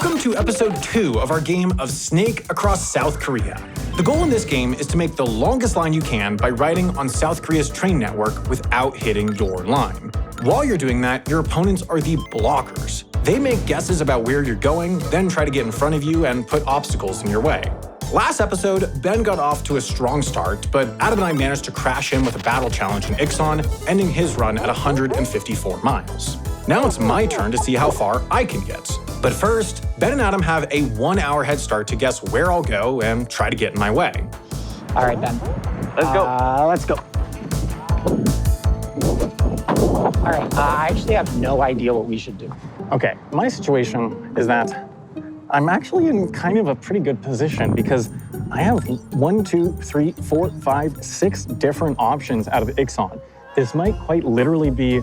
Welcome to episode 2 of our game of Snake Across South Korea. The goal in this game is to make the longest line you can by riding on South Korea's train network without hitting your line. While you're doing that, your opponents are the blockers. They make guesses about where you're going, then try to get in front of you and put obstacles in your way. Last episode, Ben got off to a strong start, but Adam and I managed to crash him with a battle challenge in Ixon, ending his run at 154 miles. Now it's my turn to see how far I can get. But first, Ben and Adam have a 1-hour head start to guess where I'll go and try to get in my way. All right, Ben. Let's go. All right, I actually have no idea what we should do. Okay, my situation is that I'm actually in kind of a pretty good position because I have 1, 2, 3, 4, 5, 6 different options out of Ixon. This might quite literally be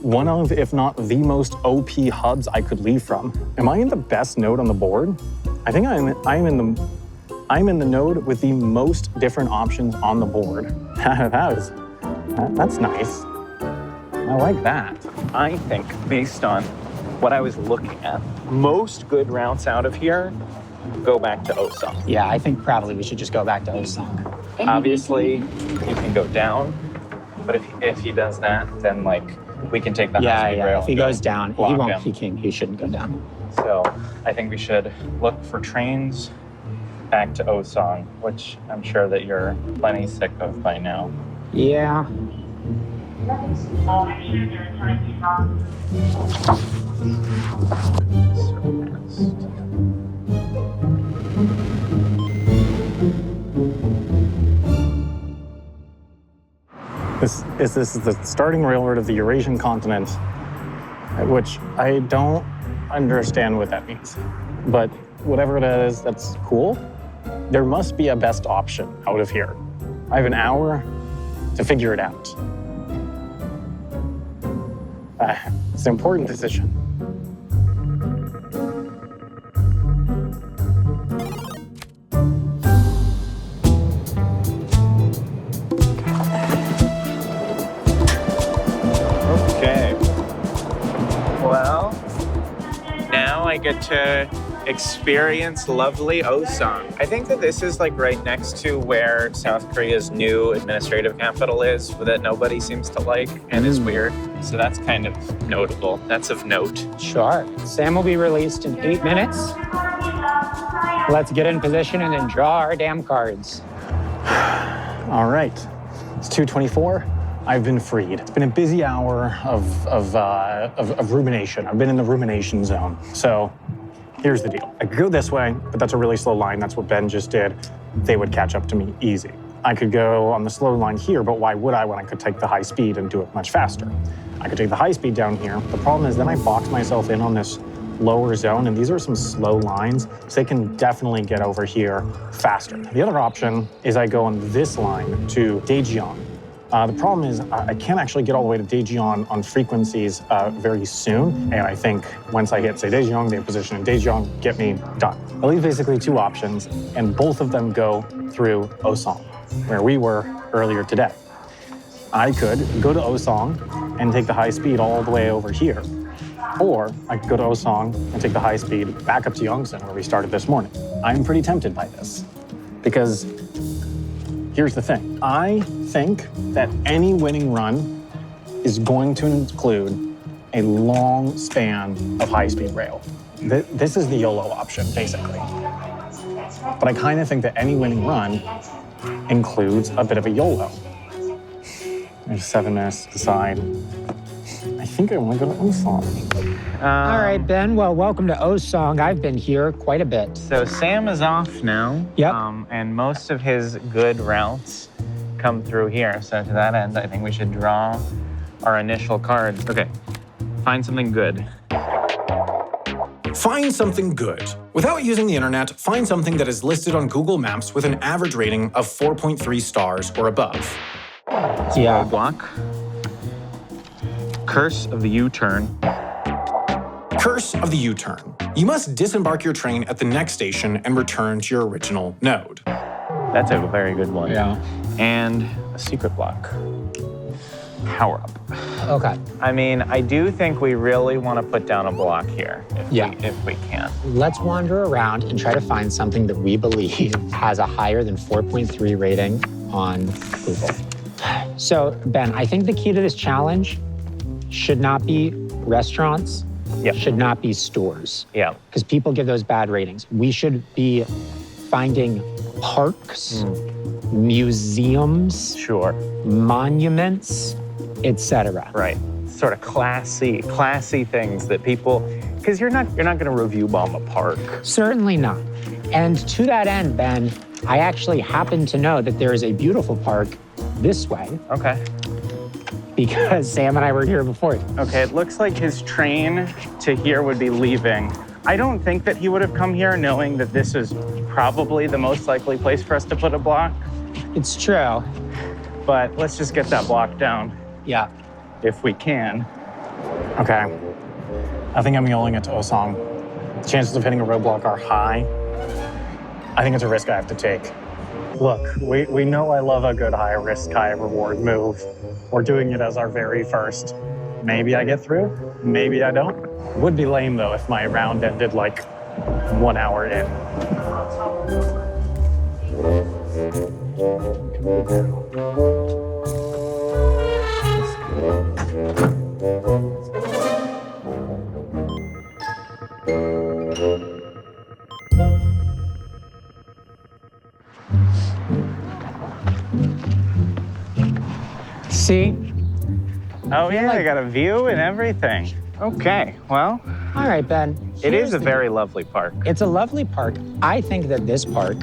one of, if not the most OP hubs I could leave from. Am I in the best node on the board? I think I'm in the node with the most different options on the board. That's nice. I like that. I think based on what I was looking at, most good routes out of here go back to Osong. Yeah, I think probably we should just go back to Osong. Obviously, you can go down, but if he does that, then we can take the high-speed rail. If he goes down, he shouldn't go down. So I think we should look for trains back to Osong, which I'm sure that you're plenty sick of by now. Yeah. This is the starting railroad of the Eurasian continent, which I don't understand what that means. But whatever it is, that's cool. There must be a best option out of here. I have an hour to figure it out. It's an important decision. Okay. Well, now I get to experience lovely Osong. I think that this is right next to where South Korea's new administrative capital is that nobody seems to like and is weird. So that's kind of notable. That's of note. Sure. Sam will be released in 8 minutes. Let's get in position and then draw our damn cards. All right. It's 2:24. I've been freed. It's been a busy hour of rumination. I've been in the rumination zone. So here's the deal. I could go this way, but that's a really slow line. That's what Ben just did. They would catch up to me easy. I could go on the slow line here, but why would I when I could take the high speed and do it much faster? I could take the high speed down here. The problem is then I box myself in on this lower zone, and these are some slow lines, so they can definitely get over here faster. The other option is I go on this line to Daejeon. The problem is I can't actually get all the way to Daejeon on frequencies very soon, and I think once I hit, say, Daejeon, the position in Daejeon, get me done. I leave basically 2 options, and both of them go through Osong, where we were earlier today. I could go to Osong and take the high speed all the way over here, or I could go to Osong and take the high speed back up to Yongsan, where we started this morning. I'm pretty tempted by this, because here's the thing. I think that any winning run is going to include a long span of high-speed rail. This is the YOLO option, basically. But I kind of think that any winning run includes a bit of a YOLO. There's 7 minutes to decide. I think I want to go to Osong. All right, Ben. Well, welcome to Osong. I've been here quite a bit. So Sam is off now. Yep. And most of his good routes come through here. So to that end, I think we should draw our initial cards. Okay, find something good. Find something good. Without using the internet, find something that is listed on Google Maps with an average rating of 4.3 stars or above. Yeah. Block. Curse of the U-turn. Curse of the U-turn. You must disembark your train at the next station and return to your original node. That's a very good one. Yeah. And a secret block. power up. Okay. I mean, I do think we really want to put down a block here if we can. Let's wander around and try to find something that we believe has a higher than 4.3 rating on Google. So, Ben, I think the key to this challenge should not be restaurants, should not be stores. Yeah. Because people give those bad ratings. We should be finding parks, museums, monuments, etc. Right. Sort of classy things that people, because you're not going to review bomb a park. Certainly not. And to that end, Ben, I actually happen to know that there is a beautiful park this way. Okay. Because Sam and I were here before. Okay, it looks like his train to here would be leaving. I don't think that he would have come here knowing that this is probably the most likely place for us to put a block. It's true. But let's just get that block down. Yeah. If we can. Okay. I think I'm yelling it to Osong. The chances of hitting a roadblock are high. I think it's a risk I have to take. Look, we know I love a good high risk, high reward move. We're doing it as our very first. Maybe I get through, maybe I don't. Would be lame though if my round ended like 1 hour in. See? Oh yeah, I got a view and everything. Okay, well. All right, Ben. It is a very lovely park. It's a lovely park. I think that this park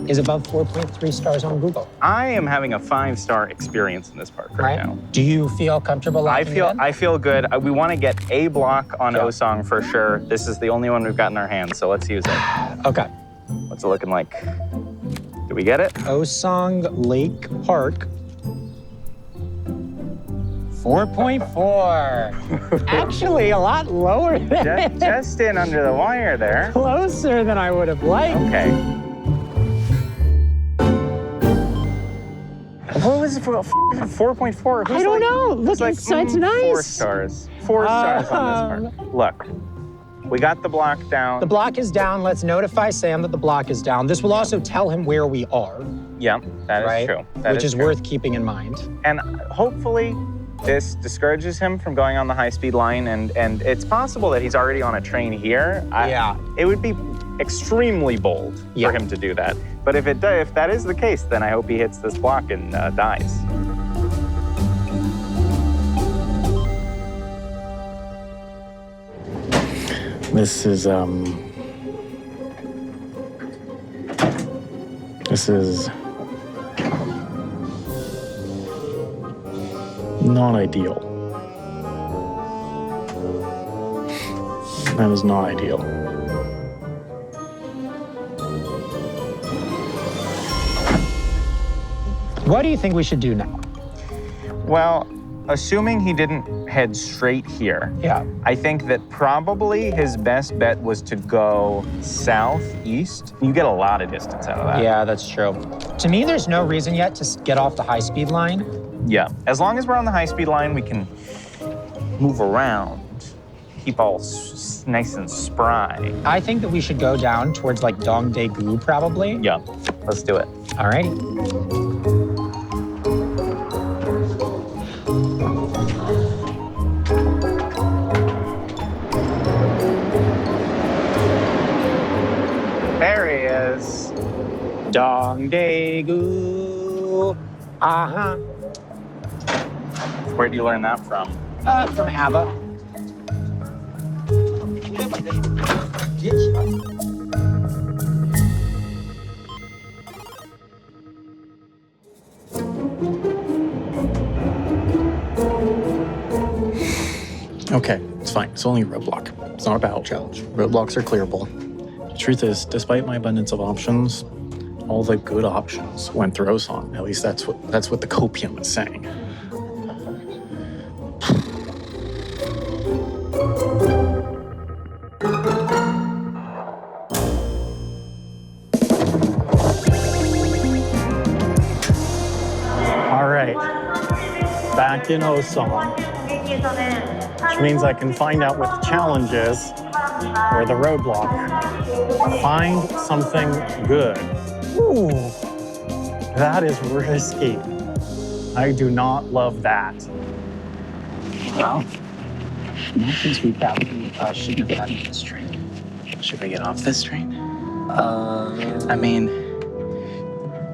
is above 4.3 stars on Google. I am having a 5-star experience in this park right now. Do you feel comfortable? I feel good. We want to get a block on Osong for sure. This is the only one we've got in our hands, so let's use it. Okay. What's it looking like? Did we get it? Osong Lake Park. 4.4. Actually, a lot lower than just in under the wire there. Closer than I would have liked. Okay. What was it for? 4.4? I don't know. Look, like, it's nice. 4 stars. 4 stars on this part. Look, we got the block down. The block is down. Let's notify Sam that the block is down. This will also tell him where we are. Yeah, that is true. Which is worth keeping in mind. And hopefully, this discourages him from going on the high-speed line, and it's possible that he's already on a train here. It would be extremely bold for him to do that. But if that is the case, then I hope he hits this block and dies. This is not ideal. That is not ideal. What do you think we should do now? Well, assuming he didn't head straight here, I think that probably his best bet was to go southeast. You get a lot of distance out of that. Yeah, that's true. To me, there's no reason yet to get off the high-speed line. Yeah, as long as we're on the high-speed line, we can move around, keep all nice and spry. I think that we should go down towards like Dongdaegu, probably. Yeah, let's do it. All right. There he is. Dongdaegu. Uh-huh. Where'd you learn that from? From ABBA. Okay, it's fine. It's only a roadblock. It's not a battle challenge. Roadblocks are clearable. The truth is, despite my abundance of options, all the good options went through Osong. At least that's what the copium is saying. All right, back back in Osong, which means I can find out what the challenge is or the roadblock. Find something good. Ooh, that is risky. I do not love that. Well, since we probably shouldn't have gotten this train. Should we get off this train? I mean,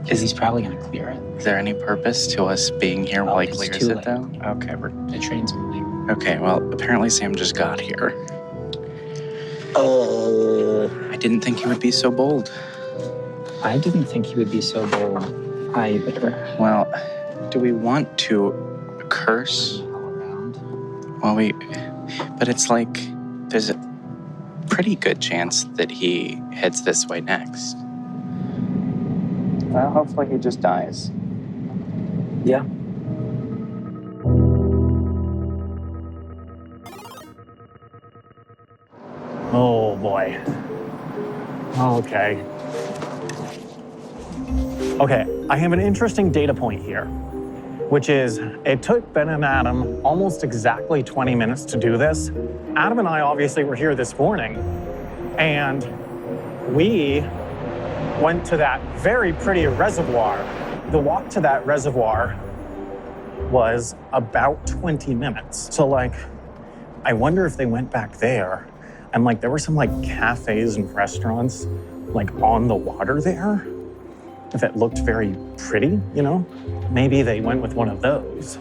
he's probably gonna clear it. Is there any purpose to us being here while he it's clears too it, late. though? Okay, The train's moving. okay. Well, apparently Sam just got here. I didn't think he would be so bold. I didn't think he would be so bold either. Well, do we want to curse? All around. Well, but it's like there's a pretty good chance that he heads this way next. Well, hopefully he just dies. Yeah. Oh boy. Okay. Okay, I have an interesting data point here, which is it took Ben and Adam almost exactly 20 minutes to do this. Adam and I obviously were here this morning, and we went to that very pretty reservoir. The walk to that reservoir was about 20 minutes. So like, I wonder if they went back there and like there were some like cafes and restaurants like on the water there that looked very pretty, you know? Maybe they went with one of those.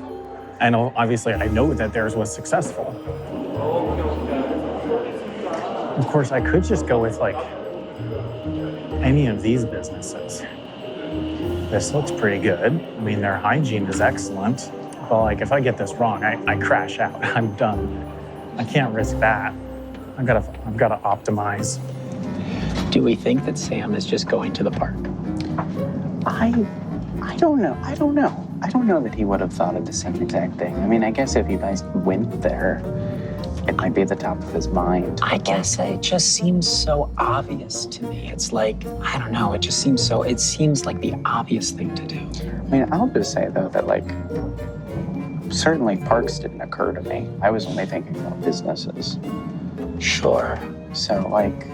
And obviously I know that theirs was successful. Of course, I could just go with like any of these businesses. This looks pretty good. I mean, their hygiene is excellent. But like, if I get this wrong, I crash out. I'm done. I can't risk that. I've got to optimize. Do we think that Sam is just going to the park? I don't know. I don't know that he would have thought of the same exact thing. I mean, I guess if you guys went there, it might be at the top of his mind. I guess it just seems so obvious to me. It's like, I don't know, it seems like the obvious thing to do. I mean, I'll just say, though, that, like, certainly parks didn't occur to me. I was only thinking about businesses. Sure. So, like,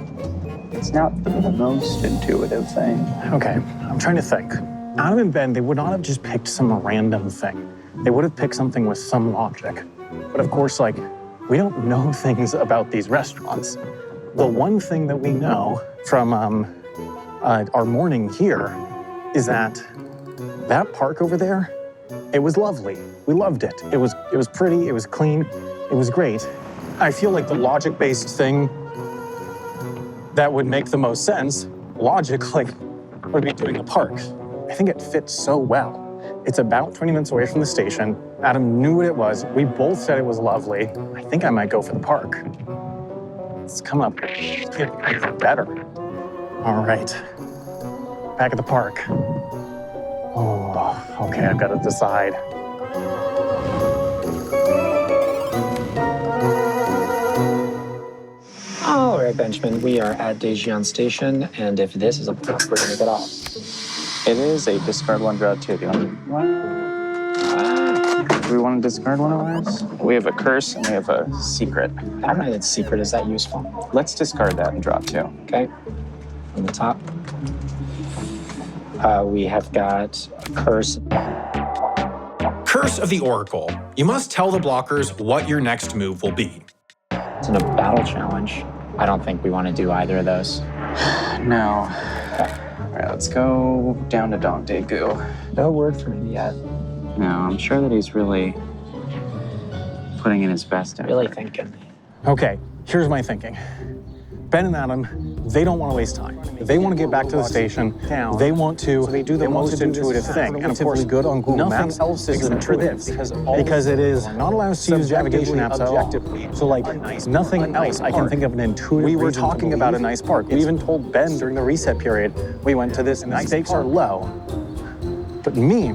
it's not the most intuitive thing. Okay, I'm trying to think. Adam and Ben, they would not have just picked some random thing. They would have picked something with some logic. But of course, like, we don't know things about these restaurants. The one thing that we know from our morning here is that park over there, it was lovely. We loved it. It was pretty, it was clean, it was great. I feel like the logic-based thing that would make the most sense, logic, like, would be doing the park. I think it fits so well. It's about 20 minutes away from the station. Adam knew what it was. We both said it was lovely. I think I might go for the park. It's come up better. All right, back at the park. Oh, okay, I've got to decide. All right, Benjamin, we are at Daejeon Station, and if this is a park, we're gonna get off. It is a discard one, draw two. Do we want to discard one of ours? We have a curse and we have a secret. I don't know that secret is that useful. Let's discard that and draw two. Okay, on the top. We have got Curse. Curse of the Oracle. You must tell the blockers what your next move will be. It's in a battle challenge. I don't think we want to do either of those. No. All right, let's go down to Dante Goo. No word from him yet. No, I'm sure that he's really putting in his best effort. Really thinking. Okay, here's my thinking. Ben and Adam, they don't want to waste time. They want to get back to the station. They want to. So they do the most intuitive thing, and of course, good on Google Maps. Nothing else is for this because it is not allowed to use navigation apps at all. So like nothing else, I can think of an intuitive. We were talking about a nice park. We even told Ben during the reset period we went to this. And the stakes are low. But me,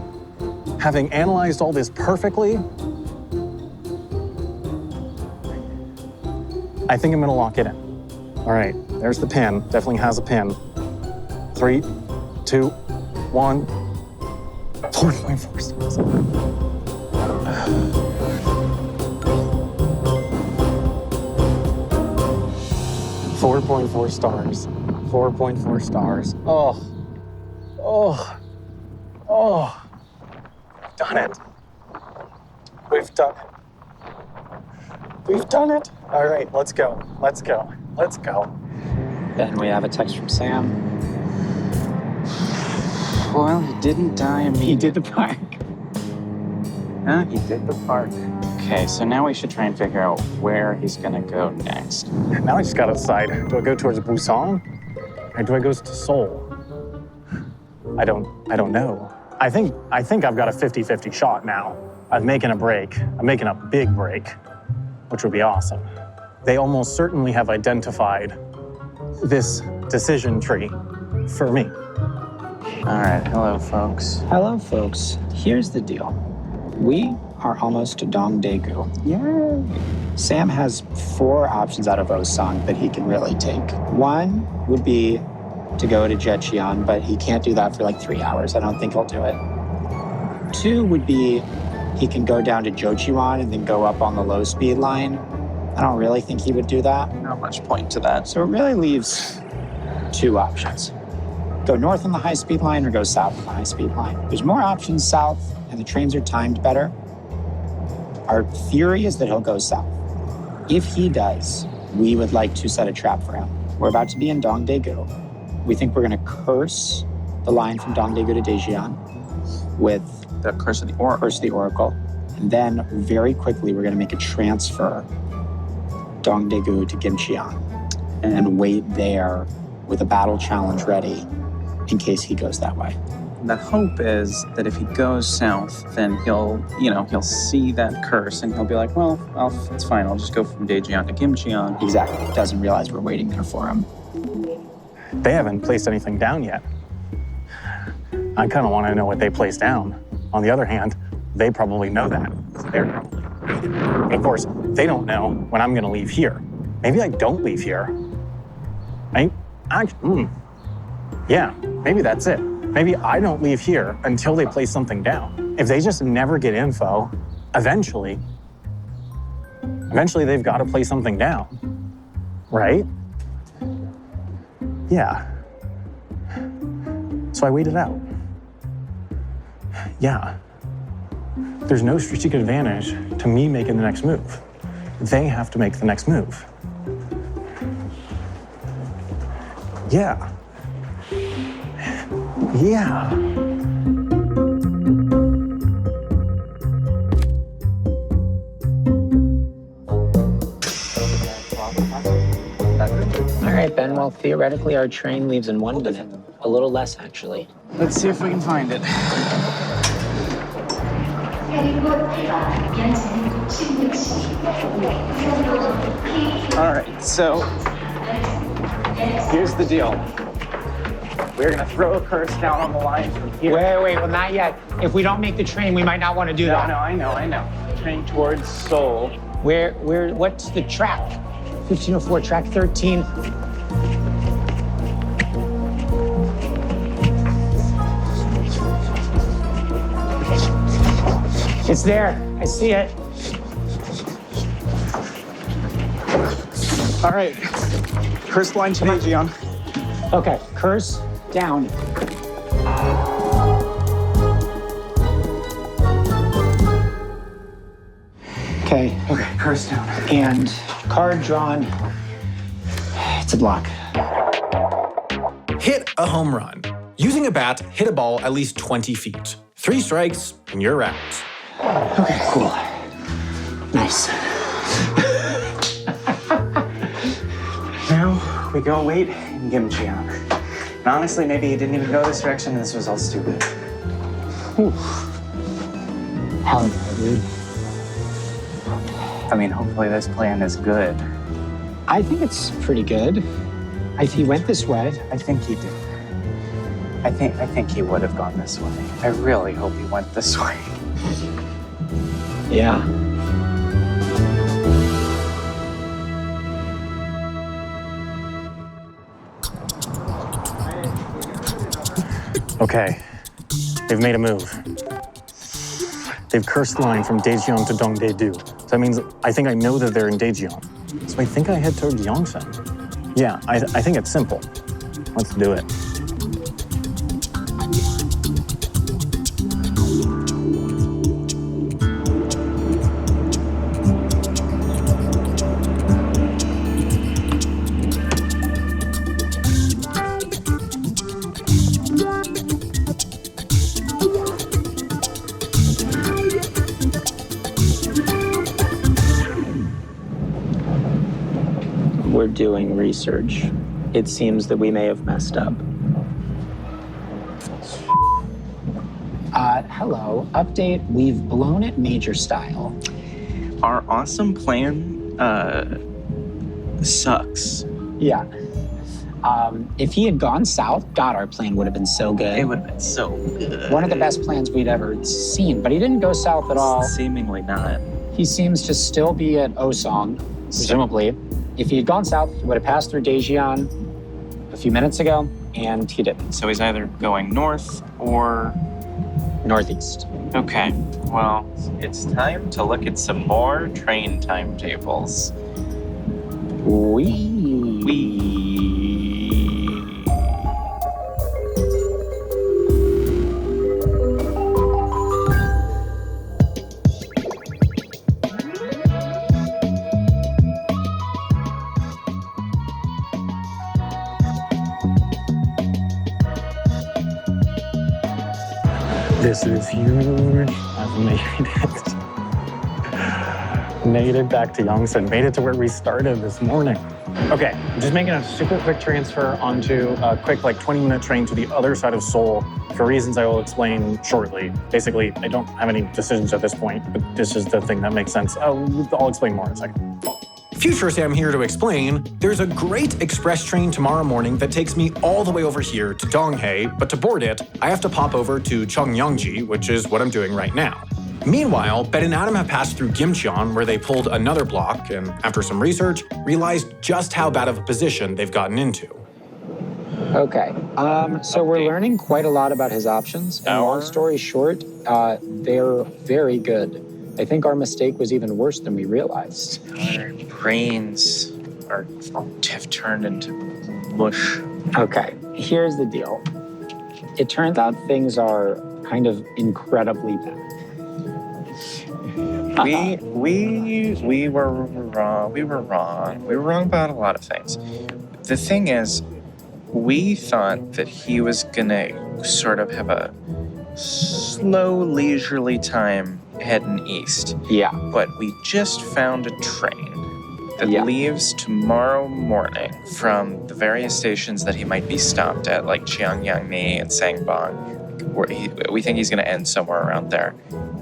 having analyzed all this perfectly, I think I'm gonna lock it in. All right, there's the pin. Definitely has a pin. 3, 2, 1. 4.4. .4 stars. 4.4 stars. Oh. Oh. Oh. Done it. We've done it. We've done it. All right, let's go. Let's go. Let's go. Then we have a text from Sam. Well, he didn't die immediately. He did the park. Huh? He did the park. Okay, so now we should try and figure out where he's gonna go next. Now I just gotta decide, do I go towards Busan or do I go to Seoul? I don't know. I think I've got a 50-50 shot now. I'm making a break. I'm making a big break, which would be awesome. They almost certainly have identified this decision tree for me. All right, hello, folks. Hello, folks. Here's the deal. We are almost to Dongdaegu. Yeah. Sam has 4 options out of Osang that he can really take. One would be to go to Jecheon, but he can't do that for like 3 hours. I don't think he'll do it. 2 would be he can go down to Jochiwan and then go up on the low speed line. I don't really think he would do that. Not much point to that. So it really leaves 2 options. Go north on the high speed line or go south on the high speed line. There's more options south and the trains are timed better. Our theory is that he'll go south. If he does, we would like to set a trap for him. We're about to be in Dongdaegu. We think we're going to curse the line from Dongdaegu to Daejeon with The Curse of the Oracle. Curse of the Oracle. And then very quickly, we're going to make a transfer Dongdaegu to Gimcheon and wait there with a battle challenge ready in case he goes that way. The hope is that if he goes south, then he'll see that curse and he'll be like, well, it's fine. I'll just go from Daejeon to Gimcheon. Exactly. Doesn't realize we're waiting there for him. They haven't placed anything down yet. I kind of want to know what they placed down. On the other hand, they probably know that. They're probably waiting. But of course, they don't know when I'm going to leave here. Maybe I don't leave here. Yeah, maybe that's it. Maybe I don't leave here until they place something down. If they just never get info, eventually they've got to place something down, right? Yeah. So I waited out. Yeah. There's no strategic advantage to me making the next move. They have to make the next move. Yeah. Yeah. All right, Ben. Well, theoretically, our train leaves in 1 minute. A little less, actually. Let's see if we can find it. All right, so here's the deal. We're gonna throw a curse down on the line from here. Wait, well, not yet. If we don't make the train, we might not want to do that. No, I know. Train towards Seoul. What's the track? 1504, track 13. It's there. I see it. All right, curse line to Daejeon. Okay, curse down. Okay, Curse down. and card drawn. It's a block. Hit a home run. Using a bat, hit a ball at least 20 feet. 3 strikes, and you're out. Okay, cool. Nice. Now we go wait in Gimcheon. And honestly, maybe he didn't even go this direction and this was all stupid. Whew. Hell yeah, dude. I mean, hopefully this plan is good. I think it's pretty good. He went this way. I think he did. I think he would have gone this way. I really hope he went this way. Yeah. Okay, they've made a move. They've cursed the line from Daejeon to Dongdaedo. So that means I think I know that they're in Daejeon. So I think I head toward Yongsan. Yeah, I think it's simple. Let's do it. We're doing research. It seems that we may have messed up. Hello. Update. We've blown it major style. Our awesome plan, sucks. Yeah. If he had gone south, God, our plan would have been so good. It would have been so good. One of the best plans we'd ever seen, but he didn't go south at all. Seemingly not. He seems to still be at Osong, presumably. If he had gone south, he would have passed through Daejeon a few minutes ago, and he didn't. So he's either going north or... Northeast. Okay, well, it's time to look at some more train timetables. This is huge. I've made it. Made it back to Yongsan. Made it to where we started this morning. Okay, I'm just making a super quick transfer onto a quick, 20-minute train to the other side of Seoul for reasons I will explain shortly. Basically, I don't have any decisions at this point, but this is the thing that makes sense. I'll explain more in a second. Future Sam here to explain, there's a great express train tomorrow morning that takes me all the way over here to Donghae, but to board it, I have to pop over to Cheongyangji, which is what I'm doing right now. Meanwhile, Ben and Adam have passed through Gimcheon, where they pulled another block, and after some research, realized just how bad of a position they've gotten into. Okay, so we're learning quite a lot about his options. And long story short, they're very good. I think our mistake was even worse than we realized. Our brains have turned into mush. Okay, here's the deal. It turns out things are kind of incredibly bad. We were wrong. We were wrong. We were wrong about a lot of things. The thing is, we thought that he was gonna sort of have a slow, leisurely time heading east. Yeah. But we just found a train that leaves tomorrow morning from the various stations that he might be stopped at, like Cheongyangni and Sangbong. We think he's going to end somewhere around there.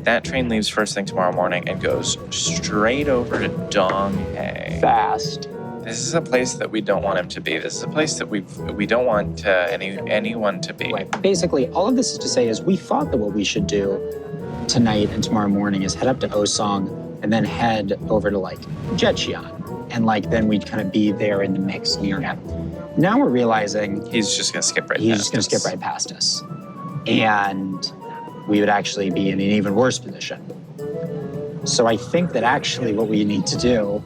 That train leaves first thing tomorrow morning and goes straight over to Donghae. Fast. This is a place that we don't want him to be. This is a place that we don't want anyone to be. Right. Basically, all of this is to say is we thought that what we should do tonight and tomorrow morning is head up to Osong and then head over to Jecheon. And then we'd kind of be there in the mix near him. Now we're realizing he's just going to skip right past us. And we would actually be in an even worse position. So I think that actually what we need to do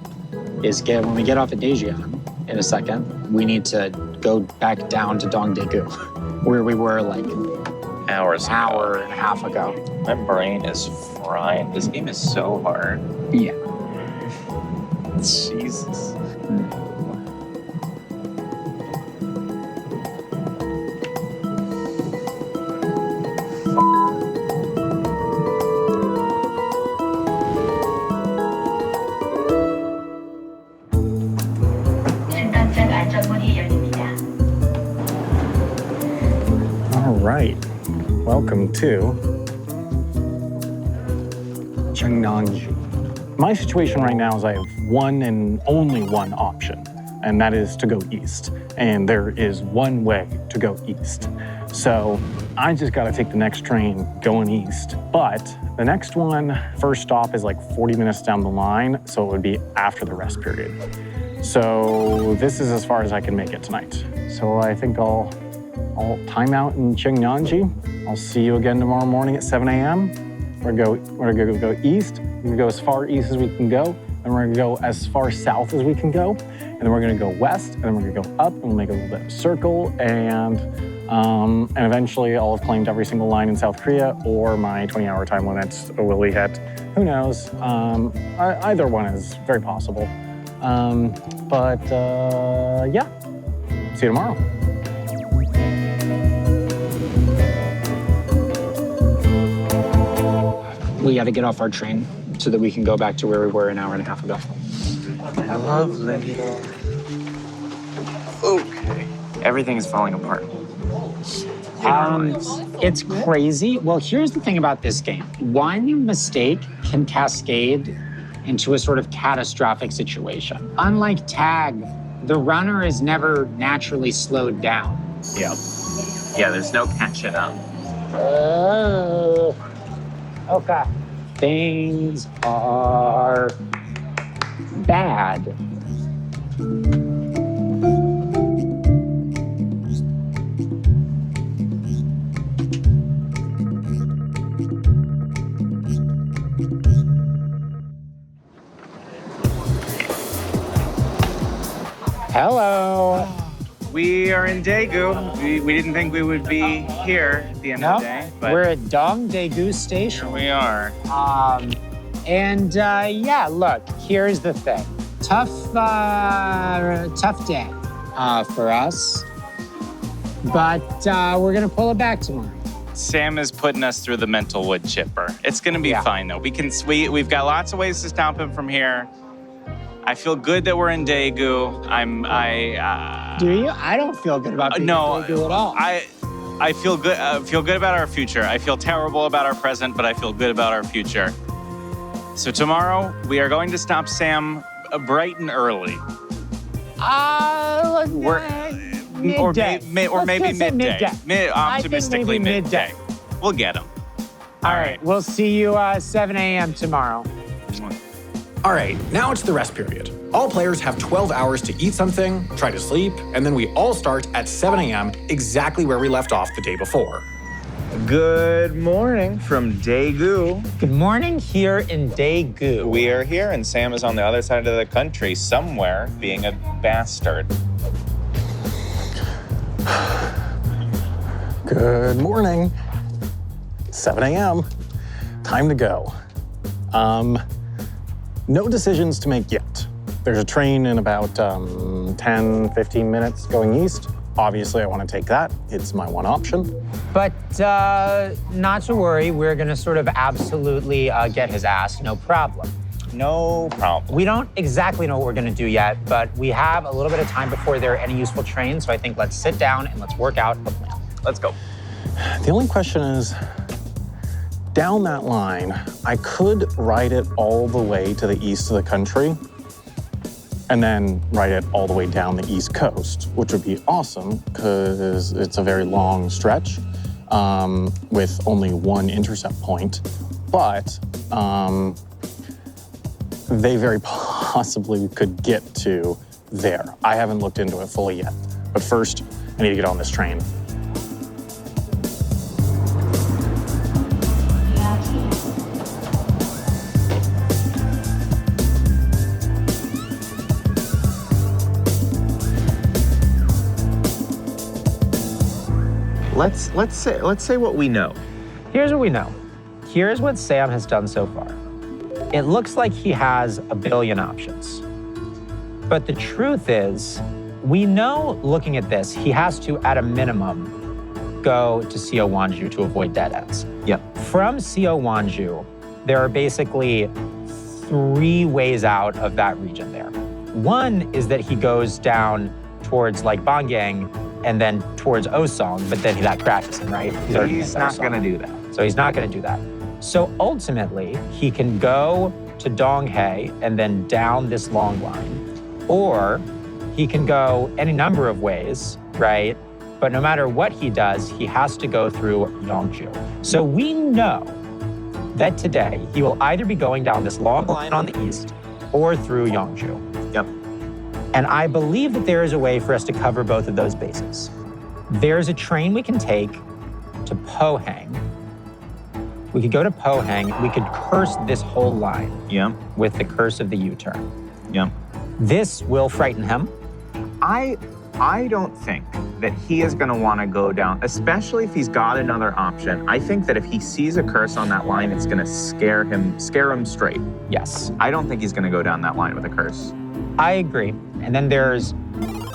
is when we get off at Daejeon in a second, we need to go back down to Dongdae-gu, where we were hour and a half ago. My brain is fried. This game is so hard. Yeah. Jesus. All right. Welcome to Cheongyangji. My situation right now is I have one and only one option, and that is to go east. And there is one way to go east. So I just got to take the next train going east. But the next one, first stop is 40 minutes down the line, so it would be after the rest period. So this is as far as I can make it tonight. So I think I'll time out in Cheongyangji. I'll see you again tomorrow morning at 7 a.m. We're gonna go east. We're gonna go as far east as we can go. And we're gonna go as far south as we can go. And then we're gonna go west, and then we're gonna go up, and we'll make a little bit of a circle. And eventually I'll have claimed every single line in South Korea, or my 20-hour time limits will be hit. Who knows? Either one is very possible. Yeah, see you tomorrow. We got to get off our train so that we can go back to where we were an hour and a half ago. Lovely. Okay. Everything is falling apart. It's crazy. Well, here's the thing about this game. One mistake can cascade into a sort of catastrophic situation. Unlike tag, the runner is never naturally slowed down. Yeah. Yeah, there's no catching up. Okay. Things are bad. Hello. We are in Daegu. We didn't think we would be here at the end of the day, but we're at Dong Daegu Station. here we are. Yeah, look, here's the thing. Tough day for us, but we're gonna pull it back tomorrow. Sam is putting us through the mental wood chipper. It's gonna be fine though. We've got lots of ways to stop him from here. I feel good that we're in Daegu. Do you? I don't feel good about being in Daegu at all. I feel good. Feel good about our future. I feel terrible about our present, but I feel good about our future. So tomorrow we are going to stop Sam bright and early. Midday. Or maybe midday. Optimistically maybe midday. We'll get him. All right. We'll see you 7 a.m. tomorrow. All right, now it's the rest period. All players have 12 hours to eat something, try to sleep, and then we all start at 7 a.m. exactly where we left off the day before. Good morning from Daegu. Good morning here in Daegu. We are here, and Sam is on the other side of the country somewhere being a bastard. Good morning. 7 a.m. Time to go. No decisions to make yet. There's a train in about 10, 15 minutes going east. Obviously, I want to take that. It's my one option. But not to worry, we're gonna sort of absolutely get his ass, no problem. No problem. We don't exactly know what we're gonna do yet, but we have a little bit of time before there are any useful trains, so I think let's sit down and let's work out a plan. Let's go. The only question is, down that line, I could ride it all the way to the east of the country and then ride it all the way down the east coast, which would be awesome because it's a very long stretch with only one intercept point. But they very possibly could get to there. I haven't looked into it fully yet. But first, I need to get on this train. Let's say what we know. Here's what we know. Here's what Sam has done so far. It looks like he has a billion options. But the truth is, we know, looking at this, he has to, at a minimum, go to Seo Wanju to avoid dead ends. Yep. From Seo Wanju, there are basically 3 ways out of that region there. One is that he goes down towards like Bangang and then towards Osong, but then that crashes him, right? He's not gonna do that. So he's not gonna do that. So ultimately, he can go to Donghae and then down this long line, or he can go any number of ways, right? But no matter what he does, he has to go through Yongju. So we know that today he will either be going down this long line on the east or through Yongju. Yep. And I believe that there is a way for us to cover both of those bases. There's a train we can take to Pohang, We could go to Pohang. We could curse this whole line Yeah. with the curse of the U-turn. Yeah. This will frighten him. I don't think that he is going to want to go down, especially if he's got another option. I think that if he sees a curse on that line, it's going to scare him straight. Yes, I don't think he's going to go down that line with a curse. I agree. And then there's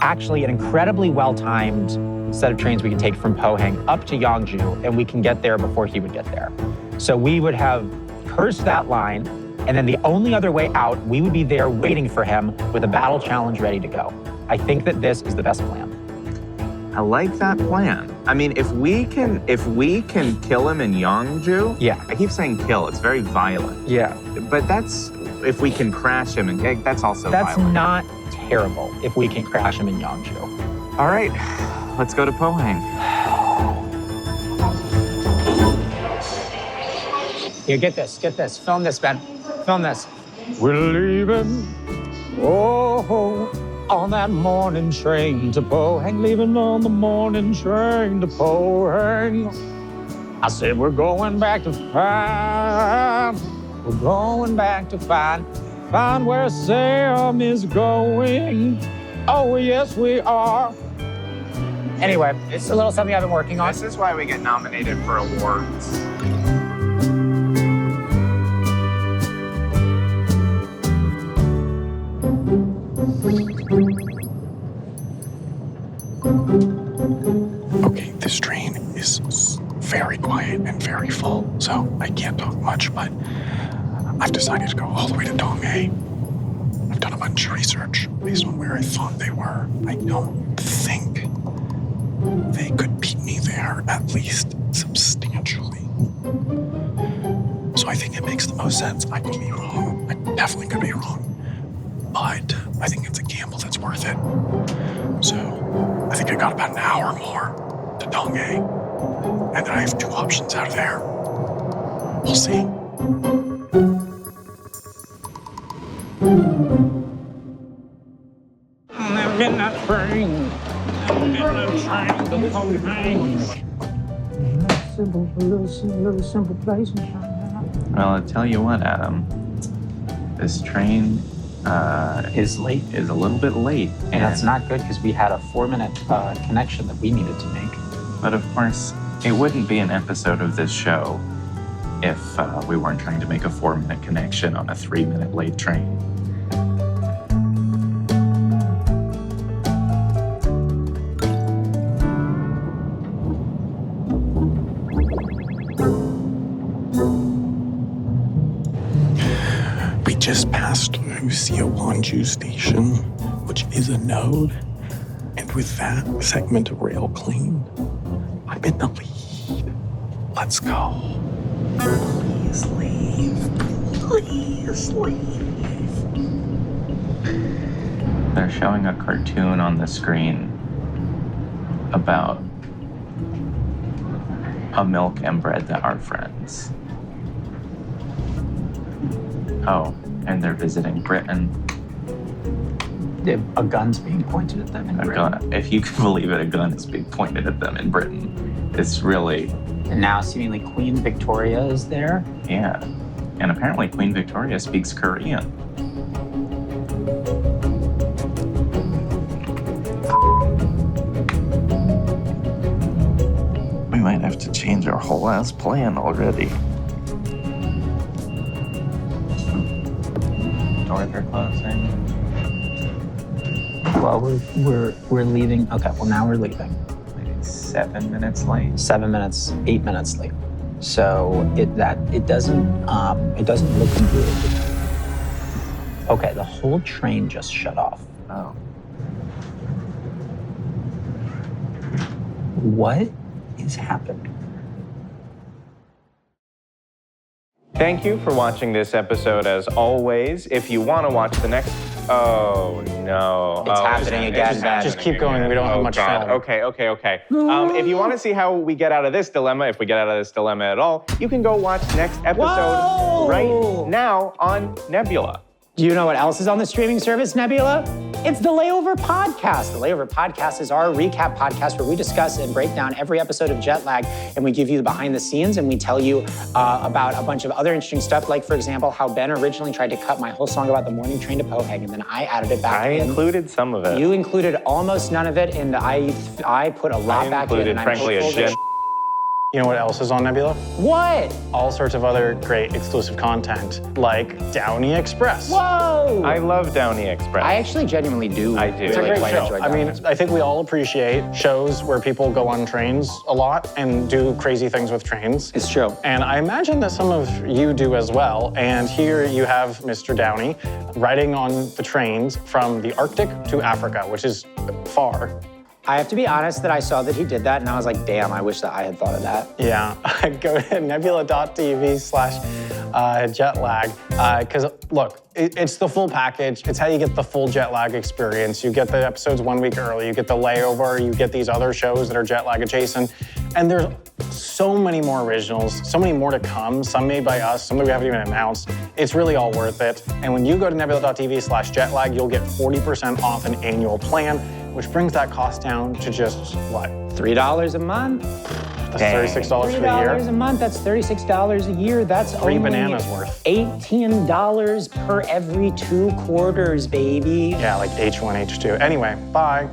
actually an incredibly well-timed set of trains we can take from Pohang up to Yangju, and we can get there before he would get there. So we would have cursed that line, and then the only other way out, we would be there waiting for him with a battle challenge ready to go. I think that this is the best plan. I like that plan. I mean, if we can kill him in Yangju, Yeah. I keep saying kill, it's very violent. Yeah. But that's, if we can crash him, and that's also That's violent. not terrible if we can crash him in Yangju. All right, let's go to Pohang. Here, get this. Film this, Ben. Film this. We're leaving, oh, on that morning train to Pohang. Leaving on the morning train to Pohang. I said we're going back to find. We're going back to find where Sam is going. Oh, yes, we are. Anyway, it's a little something I've been working on. This is why we get nominated for awards. Okay, this train is very quiet and very full, so I can't talk much, but I've decided to go all the way to Donghae. I've done a bunch of research based on where I thought they were. I don't think they could beat me there, at least substantially. So I think it makes the most sense. I could be wrong. I definitely could be wrong. But I think it's a gamble that's worth it. So I think I got about an hour more to Donghae. And then I have two options out of there. We'll see. Well, I tell you what, Adam, this train Is late. is a little bit late. And that's not good because we had a 4-minute connection that we needed to make. But of course, it wouldn't be an episode of this show if we weren't trying to make a 4-minute connection on a 3-minute late train. We just passed Wanju Station, which is a node. And with that segment of rail clean, I'm in the lead. Let's go. Please leave. Please leave. They're showing a cartoon on the screen about a milk and bread that are friends. Oh, and they're visiting Britain. A gun's being pointed at them in A Britain. gun, if you can believe it, a gun is being pointed at them in Britain. It's really, And now seemingly Queen Victoria is there. yeah. And apparently Queen Victoria speaks Korean. We might have to change our whole ass plan already. Doors are closing. Well, we're leaving. Okay, well now we're leaving. 7 minutes late. 7 minutes, 8 minutes late. So it doesn't look good. Okay, the whole train just shut off. Oh. What is happening? Thank you for watching this episode as always. If you want to watch the next... Oh, no. It's happening again, Ben. Just keep going. We don't have much film. Okay. If you want to see how we get out of this dilemma, if we get out of this dilemma at all, you can go watch next episode right now on Nebula. Do you know what else is on the streaming service, Nebula? It's the Layover Podcast. The Layover Podcast is our recap podcast where we discuss and break down every episode of Jet Lag, and we give you the behind the scenes, and we tell you about a bunch of other interesting stuff, like, for example, how Ben originally tried to cut my whole song about the morning train to Pohang, and then I added it back in. I included some of it. You included almost none of it, and I put a lot back in. And frankly, a gym. You know what else is on Nebula? What? All sorts of other great exclusive content, like Downey Express. Whoa! I love Downey Express. I actually genuinely do. I do. It's a really great quite show. enjoy I Downey mean, Express. I think we all appreciate shows where people go on trains a lot and do crazy things with trains. It's true. And I imagine that some of you do as well. And here you have Mr. Downey riding on the trains from the Arctic to Africa, which is far. I have to be honest that I saw that he did that, and I was like, damn, I wish that I had thought of that. Yeah, go to nebula.tv/jetlag. Because look, it's the full package. It's how you get the full jet lag experience. You get the episodes 1 week early, you get the layover, you get these other shows that are jet lag adjacent. And there's so many more originals, so many more to come, some made by us, some that we haven't even announced. It's really all worth it. And when you go to nebula.tv/jetlag, you'll get 40% off an annual plan, which brings that cost down to just, what? $3 a month? That's $36 for the year. $3 a month, that's $36 a year. That's Three only bananas worth. $18 per every 2 quarters, baby. Yeah, like H1, H2. Anyway, bye.